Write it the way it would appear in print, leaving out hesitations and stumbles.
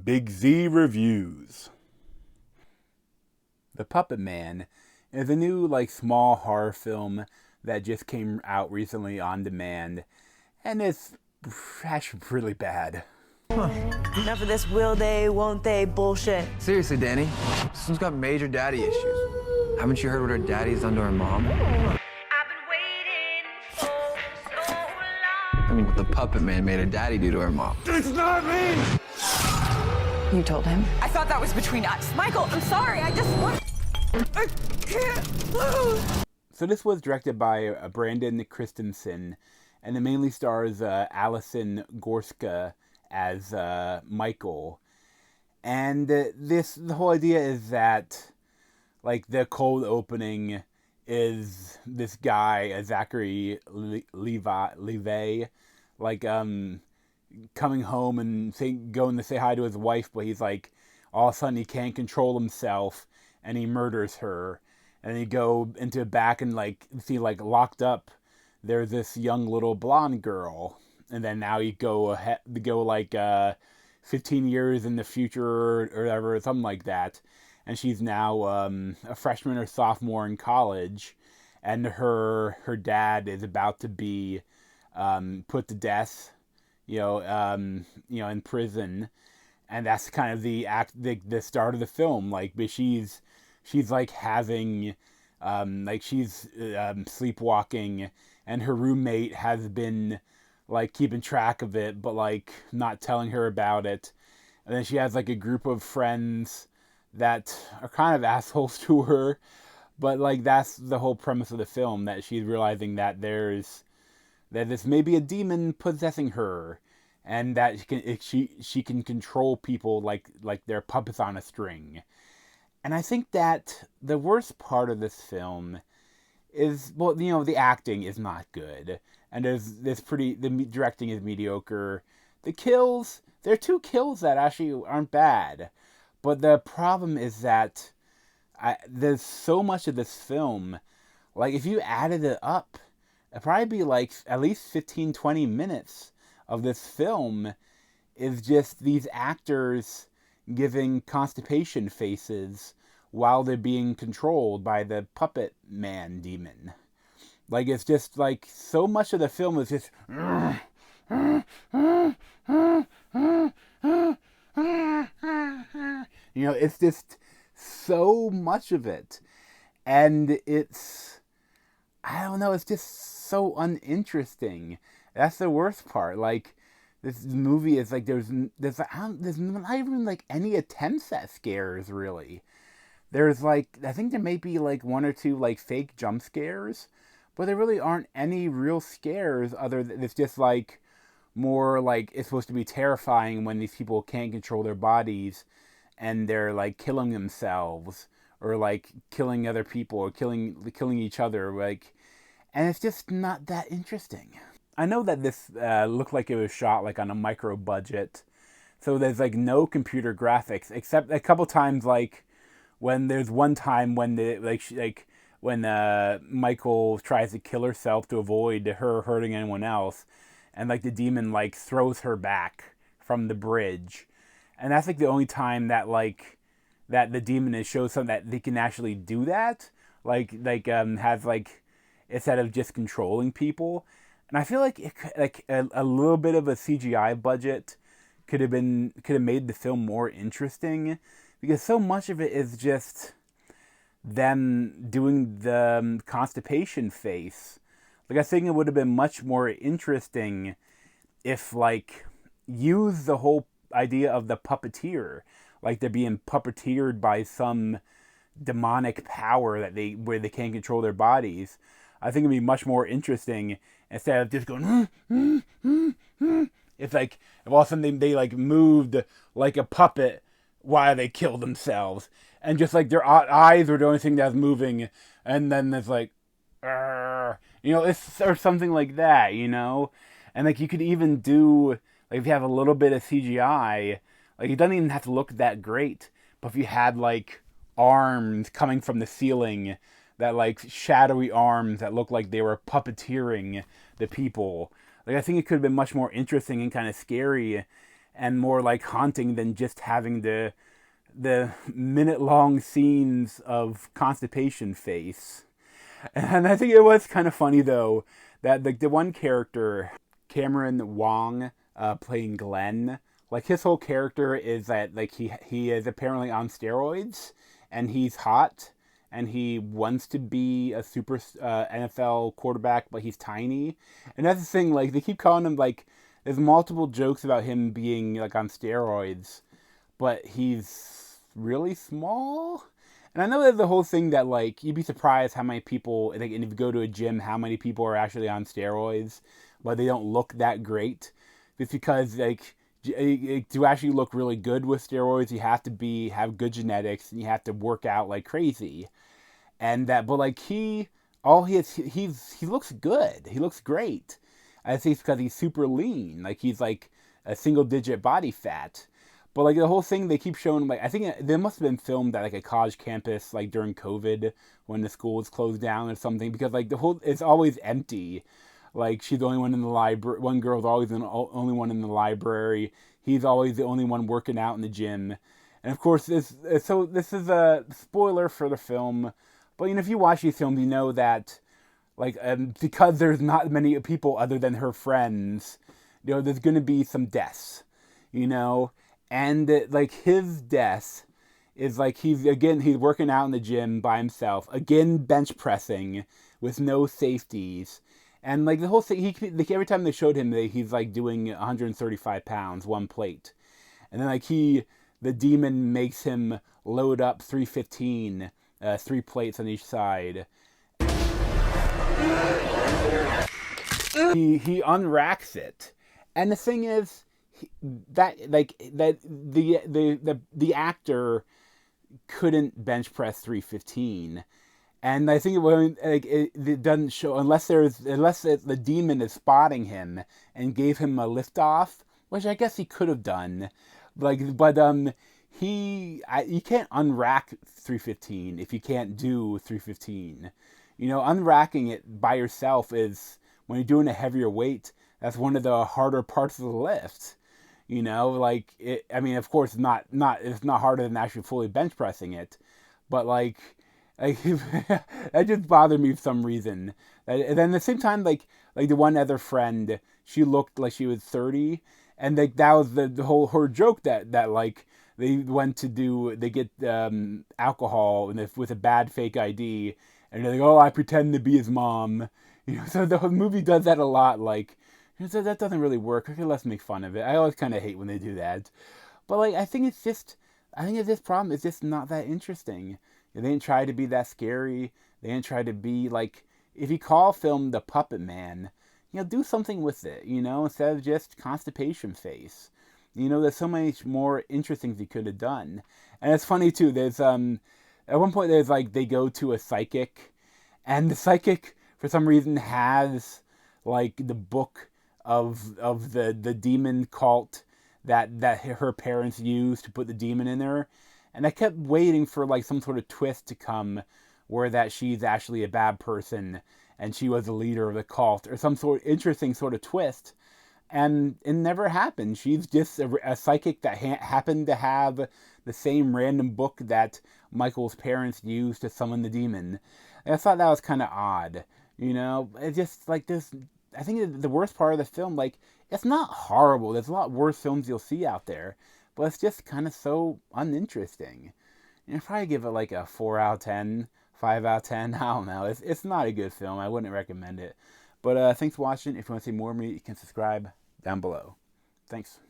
Big Z Reviews. The Puppetman is a new, small horror film that just came out recently on demand, and it's actually really bad. Enough of this will they, won't they bullshit. Seriously, Danny, this one's got major daddy issues. Haven't you heard what her daddy's done to her mom? I've been waiting for so long. I mean, what the Puppetman made her daddy do to her mom. It's not me! You told him? I thought that was between us. Michael, I'm sorry, I can't lose. So this was directed by Brandon Christensen, and it mainly stars Alison Gorska as Michael. And the whole idea is that, the cold opening is this guy, Zachary Levi, coming home and going to say hi to his wife, but he's all of a sudden he can't control himself, and he murders her. And then you go into the back and see locked up, there's this young little blonde girl. And then now you go 15 years in the future or whatever, something like that. And she's now a freshman or sophomore in college, and her dad is about to be put to death, in prison. And that's kind of the start of the film. But she's having she's sleepwalking, and her roommate has been keeping track of it, but not telling her about it. And then she has a group of friends that are kind of assholes to her, but that's the whole premise of the film, that she's realizing that there's maybe a demon possessing her, and that she can control people like they're puppets on a string. And I think that the worst part of this film is, the acting is not good, and the directing is mediocre. The kills, there are 2 kills that actually aren't bad, but the problem is that there's so much of this film, if you added it up, it'd probably be at least 15-20 minutes of this film is just these actors giving constipation faces while they're being controlled by the puppet man demon. It's just so much of the film is just it's just so much of it, and it's, I don't know, it's just so uninteresting. That's the worst part. This movie is there's not even any attempts at scares, really. There's I think there may be 1 or 2 fake jump scares, but there really aren't any real scares other than it's just more it's supposed to be terrifying when these people can't control their bodies and they're killing themselves or killing other people or killing each other, and it's just not that interesting. I know that this looked like it was shot on a micro budget, so there's no computer graphics, except a couple times when there's one time when when Michael tries to kill herself to avoid her hurting anyone else, and the demon throws her back from the bridge, and that's the only time that that the demon is shows something that they can actually do that, have instead of just controlling people. And I feel a little bit of a CGI budget could have made the film more interesting, because so much of it is just them doing the constipation face. I think it would have been much more interesting if use the whole idea of the puppeteer, they're being puppeteered by some demonic power where they can't control their bodies. I think it'd be much more interesting instead of just going. It's if all of a sudden they moved like a puppet while they killed themselves, and just their eyes were the only thing that's moving, and then there's it's or something like that, and you could even do if you have a little bit of CGI, it doesn't even have to look that great, but if you had arms coming from the ceiling, that shadowy arms that look like they were puppeteering the people, I think it could have been much more interesting and kind of scary, and more like haunting than just having the minute-long scenes of constipation face. And I think it was kind of funny though that the one character, Cameron Wong, playing Glenn, like his whole character is that like he is apparently on steroids and he's hot and he wants to be a super NFL quarterback, but he's tiny. And that's the thing, like they keep calling him like there's multiple jokes about him being like on steroids, but he's really small. And I know there's the whole thing that like you'd be surprised how many people, like, and if you go to a gym, how many people are actually on steroids, but they don't look that great. It's because like to actually look really good with steroids, you have to have good genetics and you have to work out like crazy. And that, but like he looks good. He looks great. I think it's because he's super lean. Like he's like a single digit body fat. But like the whole thing, they keep showing like I think they must have been filmed at like a college campus like during COVID when the school was closed down or something, because like it's always empty. Like she's the only one in the library. One girl's always the only one in the library. He's always the only one working out in the gym. And of course, this is a spoiler for the film. But you know, if you watch these films, you know that like because there's not many people other than her friends, you know, there's gonna be some deaths. You know. And like his death is like he's working out in the gym by himself, again bench pressing with no safeties, and like the whole thing, every time they showed him, he's like doing 135 pounds, one plate, and then like the demon makes him load up 315, 3 plates on each side. He unracks it, and the thing is. The actor couldn't bench press 315, and I think it doesn't show unless the demon is spotting him and gave him a lift off, which I guess he could have done, but you can't unrack 315 if you can't do 315. You know, unracking it by yourself is when you're doing a heavier weight. That's one of the harder parts of the lift. You know, like it. I mean, of course, it's not harder than actually fully bench pressing it, but like that just bothered me for some reason. And then at the same time, like the one other friend, she looked like she was 30, and like that was the whole her joke that like they get alcohol with a bad fake ID, and they're like, oh, I pretend to be his mom. You know, so the movie does that a lot, like. So that doesn't really work. Okay, let's make fun of it. I always kind of hate when they do that. But like, I think this problem is just not that interesting. They didn't try to be that scary. They didn't try to be like, if you call a film The Puppetman, you know, do something with it, you know, instead of just constipation face. You know, there's so many more interesting things you could have done. And it's funny too, there's, at one point there's like, they go to a psychic, and the psychic, for some reason, has like the book of the demon cult that her parents used to put the demon in her, and I kept waiting for like some sort of twist to come where that she's actually a bad person and she was the leader of the cult or some sort of interesting sort of twist, and it never happened. She's just a psychic that happened to have the same random book that Michael's parents used to summon the demon. And I thought that was kind of odd, you know. It just like this. I think the worst part of the film, like, it's not horrible. There's a lot worse films you'll see out there, but it's just kind of so uninteresting. And I'd probably give it like a 4 out of 10, 5 out of 10. I don't know. It's not a good film. I wouldn't recommend it. But thanks for watching. If you want to see more of me, you can subscribe down below. Thanks.